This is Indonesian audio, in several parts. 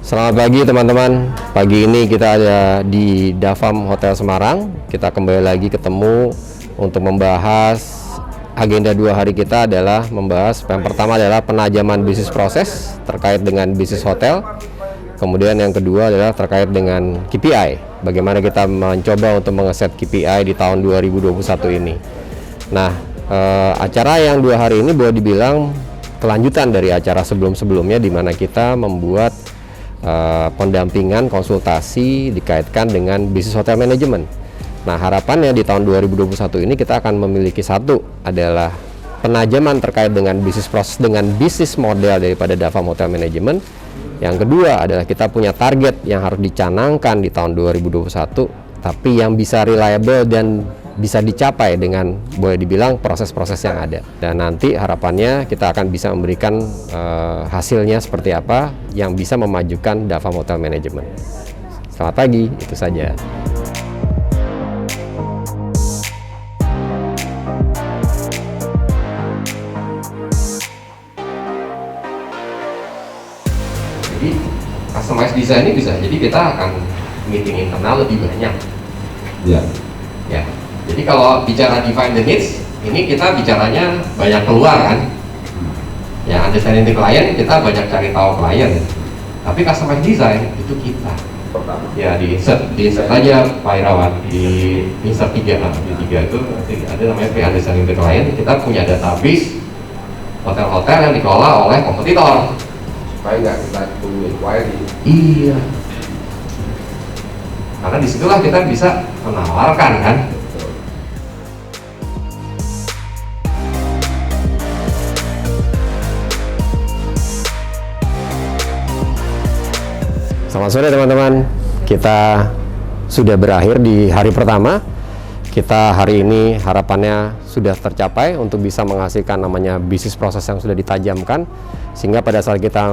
Selamat pagi teman-teman. Pagi ini kita ada di Davam Hotel Semarang. Kita kembali lagi ketemu untuk membahas agenda 2 hari kita adalah membahas yang pertama adalah penajaman bisnis proses terkait dengan bisnis hotel. Kemudian yang kedua adalah terkait dengan KPI. Bagaimana kita mencoba untuk mengeset KPI di tahun 2021 ini. Nah, acara yang 2 hari ini boleh dibilang kelanjutan dari acara sebelum-sebelumnya di mana kita membuat pendampingan konsultasi dikaitkan dengan bisnis hotel manajemen. Nah, harapannya di tahun 2021 ini kita akan memiliki satu adalah penajaman terkait dengan bisnis proses dengan bisnis model daripada Davam Hotel Management. Yang kedua adalah kita punya target yang harus dicanangkan di tahun 2021 tapi yang bisa reliable dan bisa dicapai dengan boleh dibilang proses-proses yang ada. Dan nanti harapannya kita akan bisa memberikan hasilnya seperti apa yang bisa memajukan Davam Hotel Management. Selamat pagi, itu saja. Jadi customize design ini bisa, jadi kita akan meeting internal lebih banyak. Ya. Jadi kalau bicara define the needs, ini kita bicaranya banyak keluar kan. Ya, understanding the client, kita banyak cari tahu klien. Tapi customize design itu kita. Ya, di insert aja Pak Irawan, di insert 3 lah. Di 3 itu ada namanya pre-understanding the client. Kita punya database hotel-hotel yang dikelola oleh kompetitor. Supaya nggak kita tunggu inquiry. Iya. Karena disitulah kita bisa menawarkan kan. Selamat sore teman-teman. Kita sudah berakhir di hari pertama. Kita hari ini harapannya sudah tercapai untuk bisa menghasilkan namanya bisnis proses yang sudah ditajamkan, sehingga pada saat kita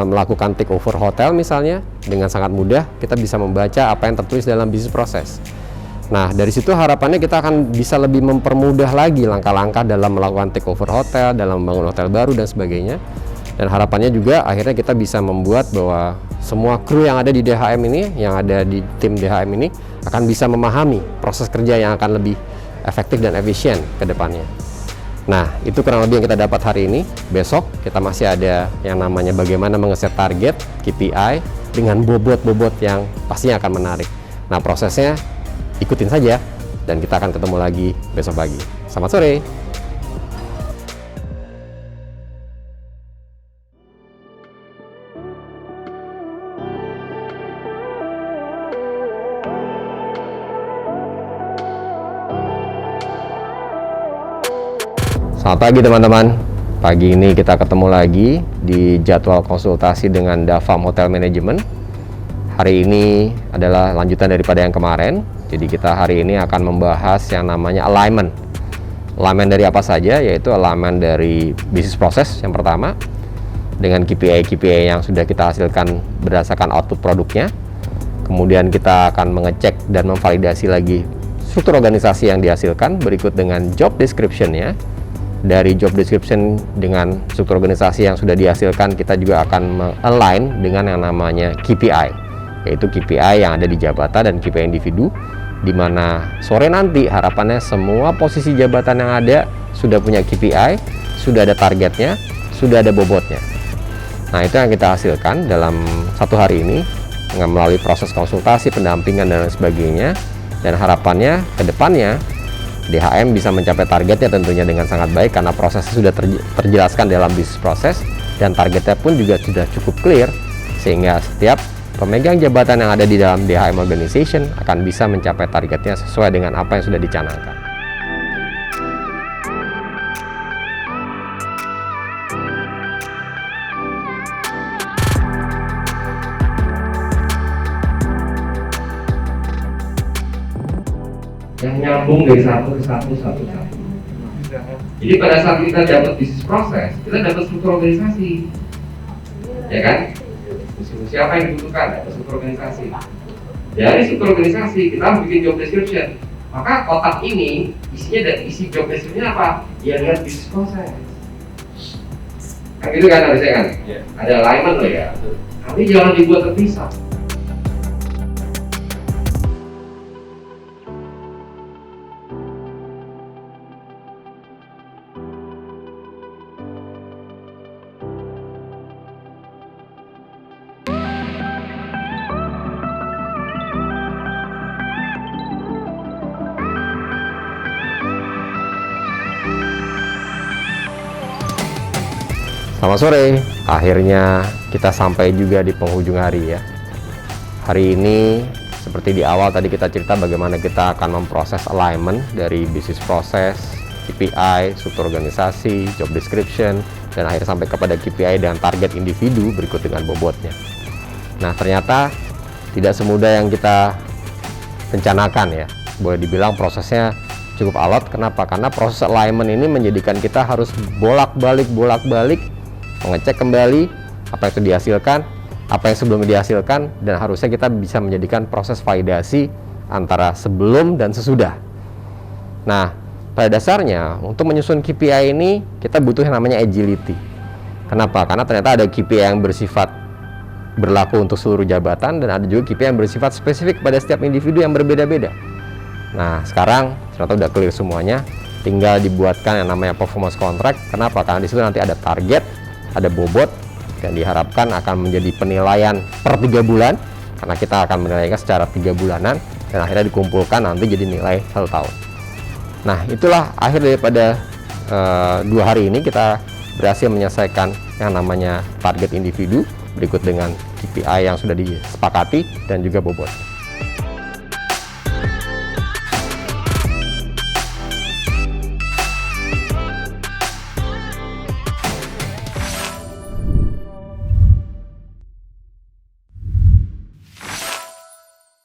melakukan take over hotel misalnya, dengan sangat mudah kita bisa membaca apa yang tertulis dalam bisnis proses. Nah, dari situ harapannya kita akan bisa lebih mempermudah lagi langkah-langkah dalam melakukan take over hotel, dalam membangun hotel baru dan sebagainya. Dan harapannya juga akhirnya kita bisa membuat bahwa semua kru yang ada di DHM ini, yang ada di tim DHM ini akan bisa memahami proses kerja yang akan lebih efektif dan efisien ke depannya. Nah, itu kurang lebih yang kita dapat hari ini. Besok kita masih ada yang namanya bagaimana mengeset target, KPI, dengan bobot-bobot yang pastinya akan menarik. Nah, prosesnya ikutin saja dan kita akan ketemu lagi besok pagi. Selamat sore. Selamat pagi teman-teman. Pagi ini kita ketemu lagi di jadwal konsultasi dengan Davam Hotel Management. Hari ini adalah lanjutan daripada yang kemarin. Jadi kita hari ini akan membahas yang namanya alignment. Alignment dari apa saja? Yaitu alignment dari bisnis proses yang pertama dengan KPI yang sudah kita hasilkan berdasarkan output produknya. Kemudian kita akan mengecek dan memvalidasi lagi struktur organisasi yang dihasilkan berikut dengan job description-nya. Dari job description dengan struktur organisasi yang sudah dihasilkan, kita juga akan align dengan yang namanya KPI, yaitu KPI yang ada di jabatan dan KPI individu, di mana sore nanti harapannya semua posisi jabatan yang ada sudah punya KPI, sudah ada targetnya, sudah ada bobotnya. Nah, itu yang kita hasilkan dalam 1 hari ini dengan melalui proses konsultasi, pendampingan dan lain sebagainya. Dan harapannya ke depannya DHM bisa mencapai targetnya tentunya dengan sangat baik karena prosesnya sudah terjelaskan dalam bisnis proses dan targetnya pun juga sudah cukup clear, sehingga setiap pemegang jabatan yang ada di dalam DHM organization akan bisa mencapai targetnya sesuai dengan apa yang sudah dicanangkan. Yang nyambung dari satu ke satu. Jadi pada saat kita dapat bisnis proses, kita dapat struktur organisasi, ya kan? Fungsi apa yang dibutuhkan? Dapat struktur organisasi. Dari struktur organisasi kita harus bikin job description. Maka kotak ini isi job description-nya apa? Ya lihat bisnis proses. Kan gitu kan harusnya kan? Ada alignment loh ya. Nanti jangan dibuat terpisah. Selamat sore, akhirnya kita sampai juga di penghujung hari ya. Hari ini seperti di awal tadi kita cerita bagaimana kita akan memproses alignment dari bisnis proses, KPI, struktur organisasi, job description, dan akhirnya sampai kepada KPI dan target individu berikut dengan bobotnya. Nah ternyata tidak semudah yang kita rencanakan ya. Boleh dibilang prosesnya cukup alot. Kenapa? Karena proses alignment ini menjadikan kita harus bolak-balik mengecek kembali apa yang sudah dihasilkan, apa yang sebelum dihasilkan, dan harusnya kita bisa menjadikan proses validasi antara sebelum dan sesudah. Nah, pada dasarnya untuk menyusun KPI ini kita butuh yang namanya agility. Kenapa? Karena ternyata ada KPI yang bersifat berlaku untuk seluruh jabatan dan ada juga KPI yang bersifat spesifik pada setiap individu yang berbeda-beda. Nah, sekarang ternyata udah clear semuanya, tinggal dibuatkan yang namanya performance contract. Kenapa? Karena di situ nanti ada target, ada bobot, dan diharapkan akan menjadi penilaian per 3 bulan karena kita akan menilainya secara 3 bulanan dan akhirnya dikumpulkan nanti jadi nilai 1 tahun. Nah itulah akhir daripada 2 hari ini kita berhasil menyelesaikan yang namanya target individu berikut dengan KPI yang sudah disepakati dan juga bobot.